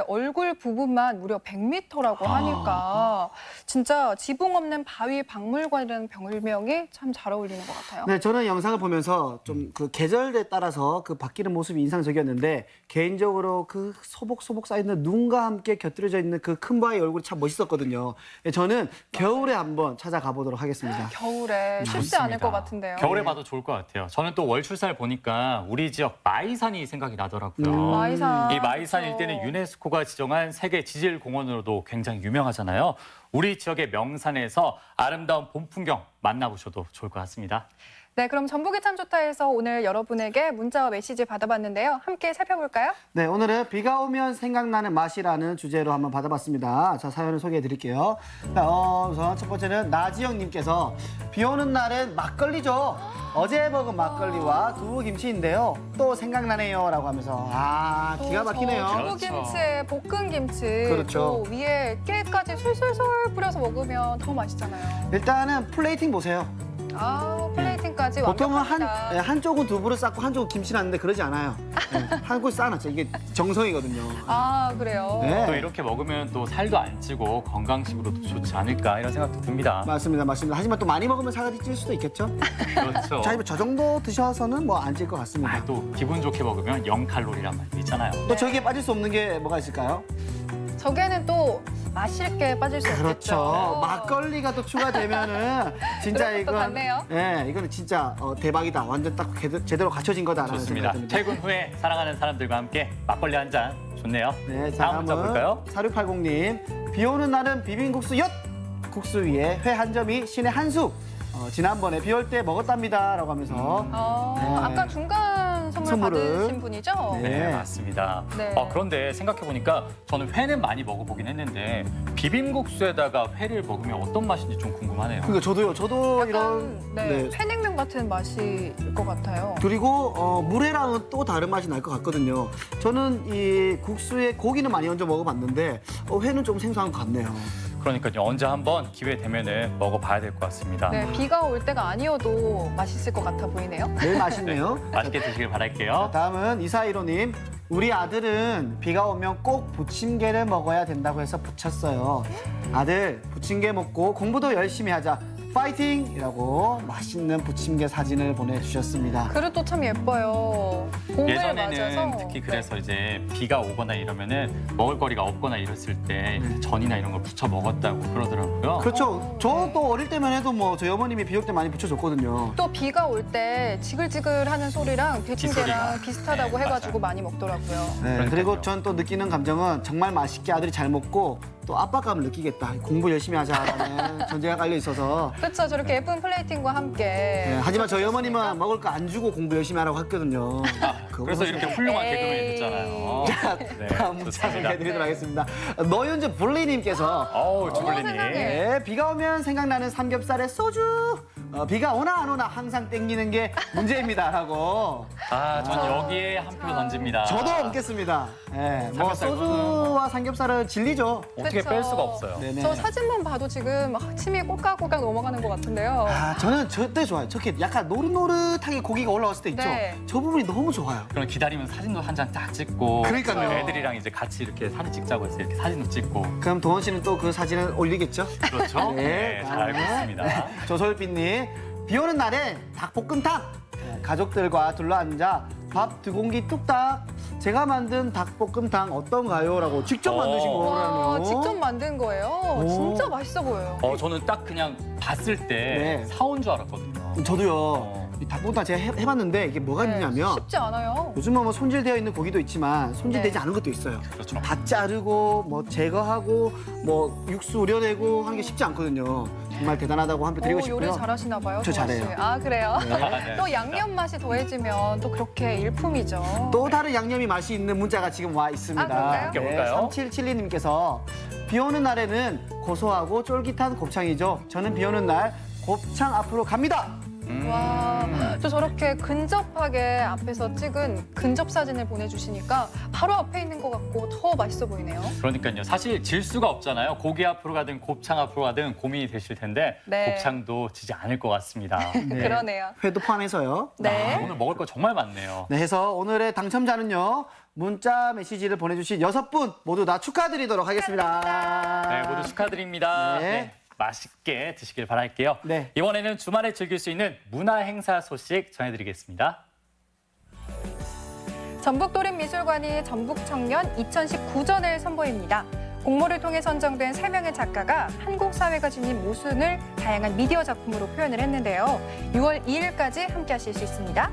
얼굴 부분만 무려 100m라고 하니까 진짜 지붕 없는 바위 박물관이라는 별명이 참 잘 어울리는 것 같아요. 네, 저는 영상을 보면서 좀 그 계절에 따라서 그 바뀌는 모습이 인상적이었는데 개인적으로 그 소복소복 쌓이는 눈과 함께 곁들여져 있는 그 큰바위 얼굴이 참 멋있었거든요. 저는 겨울에 한번 찾아가 보도록 하겠습니다. 겨울에 쉽지 않을 것 같은데요. 겨울에 봐도 좋을 것 같아요. 저는 또 월출산을 보니까 우리 지역 마이산이 생각이 나더라고요. 마이산. 이 마이산 그렇죠. 일대는 유네스코가 지정한 세계 지질공원으로도 굉장히 유명하잖아요. 우리 지역의 명산에서 아름다운 봄 풍경 만나보셔도 좋을 것 같습니다. 네, 그럼 전북이 참 좋다에서 오늘 여러분에게 문자와 메시지 받아봤는데요. 함께 살펴볼까요? 네, 오늘은 비가 오면 생각나는 맛이라는 주제로 한번 받아봤습니다. 자, 사연을 소개해 드릴게요. 자, 우선 첫 번째는 나지영님께서 비 오는 날엔 막걸리죠. 어제 먹은 막걸리와 두부김치인데요. 또 생각나네요. 라고 하면서. 아, 기가 막히네요. 두부김치에 볶은김치, 그렇죠. 또 위에 깨까지 솔솔솔 뿌려서 먹으면 더 맛있잖아요. 일단은 플레이팅 보세요. 아, 플레이팅까지 보통은 완벽합니다. 한쪽은 두부를 쌓고 한쪽은 김치 놨는데 그러지 않아요. 네, 한국 쌓아놨죠. 이게 정성이거든요. 아, 그래요? 네. 또 이렇게 먹으면 또 살도 안 찌고 건강식으로도 좋지 않을까 이런 생각도 듭니다. 맞습니다. 맞습니다. 하지만 또 많이 먹으면 살이 찔 수도 있겠죠. 그렇죠. 자, 저 정도 드셔서는 뭐 안 찔 것 같습니다. 아, 또 기분 좋게 먹으면 0칼로리란 말도 있잖아요. 또 저기에 빠질 수 없는 게 뭐가 있을까요? 저게는 또 맛있게 빠질 수 그렇죠. 없겠죠. 막걸리가 또 추가되면은 진짜 그런 것도 이건 같네요. 예, 이거는 진짜 대박이다. 완전 딱 제대로 갖춰진 거다라는 좋습니다. 생각이 듭니다. 퇴근 후에 사랑하는 사람들과 함께 막걸리 한 잔 좋네요. 네, 다음 문자 볼까요? 4680님. 비 오는 날은 비빔국수 엿! 국수 위에 회 한 점이 신의 한 수. 지난번에 비 올 때 먹었답니다. 라고 하면서. 네. 아까 중간 선물 받으신 분이죠? 네, 맞습니다. 네. 그런데 생각해보니까 저는 회는 많이 먹어보긴 했는데 비빔국수에다가 회를 먹으면 어떤 맛인지 좀 궁금하네요. 그러니까 저도 약간 이런 네, 회냉면 같은 맛일 것 같아요. 그리고 물회랑은 또 다른 맛이 날 것 같거든요. 저는 이 국수에 고기는 많이 얹어 먹어봤는데 회는 좀 생소한 것 같네요. 그러니까요. 언제 한번 기회 되면은 먹어봐야 될 것 같습니다. 네, 비가 올 때가 아니어도 맛있을 것 같아 보이네요. 네, 맛있네요. 맛있게 드시길 바랄게요. 다음은 2415님. 우리 아들은 비가 오면 꼭 부침개를 먹어야 된다고 해서 부쳤어요. 아들, 부침개 먹고 공부도 열심히 하자. 파이팅! 이라고 맛있는 부침개 사진을 보내주셨습니다. 그릇도 참 예뻐요. 공부에 예전에는 맞아서. 특히 그래서 이제 비가 오거나 이러면은 먹을 거리가 없거나 이랬을 때 전이나 이런 걸 부쳐 먹었다고 그러더라고요. 그렇죠. 저도 어릴 때만 해도 뭐 저희 어머님이 비 올 때 많이 부쳐줬거든요. 또 비가 올 때 지글지글하는 소리랑 부침개랑 비슷하다고 해가지고 많이 먹더라고요. 네, 그리고 전 또 느끼는 감정은 정말 맛있게 아들이 잘 먹고 또 압박감을 느끼겠다. 공부 열심히 하자라는 전제가 깔려 있어서. 그렇죠. 저렇게 예쁜 플레이팅과 함께. 네, 하지만 저희 어머님은 먹을 거 안 주고 공부 열심히 하라고 했거든요. 그래서 이렇게 훌륭한 개그맨이 됐잖아요. 자, 네, 다음 문자 좋습니다. 소개해드리도록 하겠습니다. 노윤주 블리님께서 주블리님. 네, 비가 오면 생각나는 삼겹살에 소주. 비가 오나 안 오나 항상 땡기는 게 문제입니다라고. 전 여기에 한 표 던집니다. 저도 얹겠습니다. 네, 뭐 삼겹살 소주와 삼겹살은 진리죠. 어떻게 그쵸. 뺄 수가 없어요. 네네. 저 사진만 봐도 지금 침이 꼴깍꼴깍 넘어가는 것 같은데요. 저는 저때 좋아요. 저렇게 약간 노릇노릇하게 고기가 올라왔을 때 있죠. 네. 저 부분이 너무 좋아요. 그럼 기다리면 사진도 한 장 딱 찍고 그러니까요. 애들이랑 이제 같이 이렇게 사진 찍자고 해서 이렇게 사진도 찍고 그럼 도원 씨는 또 그 사진을 올리겠죠? 그렇죠? 네, 잘 알고 있습니다. 조솔빛님, 비 오는 날에 닭볶음탕! 가족들과 둘러앉아 밥 2공기 뚝딱. 제가 만든 닭볶음탕 어떤가요? 라고 직접 만드신 거라네요. 직접 만든 거예요. 오. 진짜 맛있어 보여요. 저는 딱 그냥 봤을 때 네. 사온 줄 알았거든요. 저도요. 이 닭볶음탕 제가 해봤는데 이게 뭐가 있냐면 쉽지 않아요. 요즘은 뭐 손질되어 있는 고기도 있지만 손질되지 않은 것도 있어요. 그렇죠. 다 자르고 뭐 제거하고 뭐 육수 우려내고 하는 게 쉽지 않거든요. 정말 대단하다고 한 표 드리고 싶고요. 요리 잘하시나 봐요. 저 도원 씨. 잘해요. 아, 그래요? 네. 또 양념 맛이 더해지면 또 그렇게 일품이죠. 또 다른 양념이 맛이 있는 문자가 지금 와 있습니다. 그런가요? 함께 볼까요? 3772님께서 비 오는 날에는 고소하고 쫄깃한 곱창이죠. 저는 비 오는 날 곱창 앞으로 갑니다. 와, 또 저렇게 근접하게 앞에서 찍은 근접 사진을 보내주시니까 바로 앞에 있는 것 같고 더 맛있어 보이네요. 그러니까요. 사실 질 수가 없잖아요. 고기 앞으로 가든 곱창 앞으로 가든 고민이 되실 텐데 네. 곱창도 지지 않을 것 같습니다. 그러네요. 회도 포함해서요. 네. 오늘 먹을 거 정말 많네요. 네, 해서 오늘의 당첨자는요. 문자 메시지를 보내주신 6분 모두 다 축하드리도록 하겠습니다. 네, 모두 축하드립니다. 네. 네, 맛있게 드시길 바랄게요. 네. 이번에는 주말에 즐길 수 있는 문화 행사 소식 전해드리겠습니다. 전북도립미술관이 전북청년 2019전을 선보입니다. 공모를 통해 선정된 3명의 작가가 한국 사회가 지닌 모순을 다양한 미디어 작품으로 표현을 했는데요. 6월 2일까지 함께 하실 수 있습니다.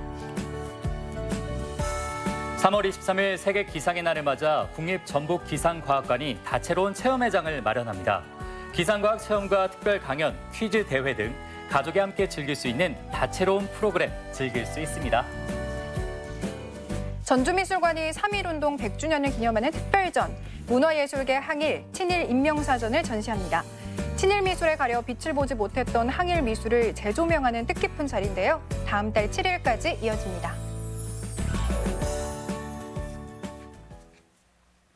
3월 23일 세계 기상의 날을 맞아 국립전북기상과학관이 다채로운 체험회장을 마련합니다. 기상과학 체험과 특별 강연, 퀴즈 대회 등 가족이 함께 즐길 수 있는 다채로운 프로그램 즐길 수 있습니다. 전주미술관이 3.1운동 100주년을 기념하는 특별전, 문화예술계 항일, 친일 인명사전을 전시합니다. 친일 미술에 가려 빛을 보지 못했던 항일 미술을 재조명하는 뜻깊은 자리인데요. 다음 달 7일까지 이어집니다.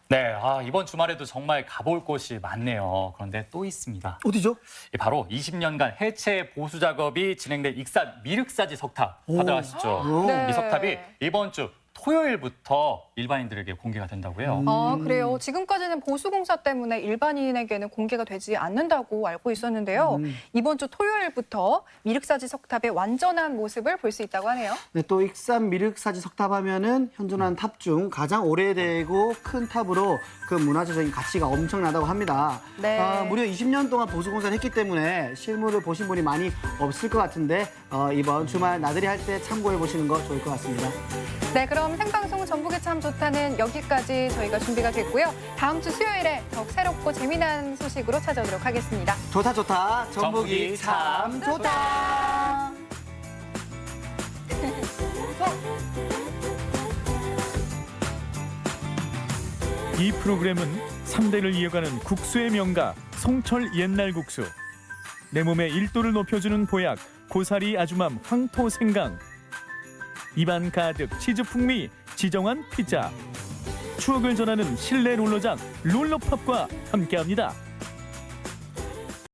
네, 이번 주말에도 정말 가볼 곳이 많네요. 그런데 또 있습니다. 어디죠? 바로 20년간 해체 보수 작업이 진행된 익산 미륵사지 석탑 다들 아시죠? 네. 이 석탑이 이번 주 토요일부터 일반인들에게 공개가 된다고요. 그래요. 지금까지는 보수공사 때문에 일반인에게는 공개가 되지 않는다고 알고 있었는데요. 이번 주 토요일부터 미륵사지 석탑의 완전한 모습을 볼 수 있다고 하네요. 네, 또 익산 미륵사지 석탑하면은 현존하는 탑 중 가장 오래되고 큰 탑으로 그 문화재적인 가치가 엄청나다고 합니다. 네. 무려 20년 동안 보수공사를 했기 때문에 실물을 보신 분이 많이 없을 것 같은데 이번 주말 나들이 할 때 참고해 보시는 거 좋을 것 같습니다. 네, 그럼 생방송 전북이 참 좋다는 여기까지 저희가 준비가 됐고요. 다음 주 수요일에 더욱 새롭고 재미난 소식으로 찾아오도록 하겠습니다. 좋다 좋다 전북이 참 좋다. 이 프로그램은 3대를 이어가는 국수의 명가 송철 옛날 국수, 내 몸의 1도를 높여주는 보약 고사리 아주맘 황토 생강, 입안 가득 치즈 풍미 지정한 피자, 추억을 전하는 실내 롤러장 롤러팝과 함께합니다.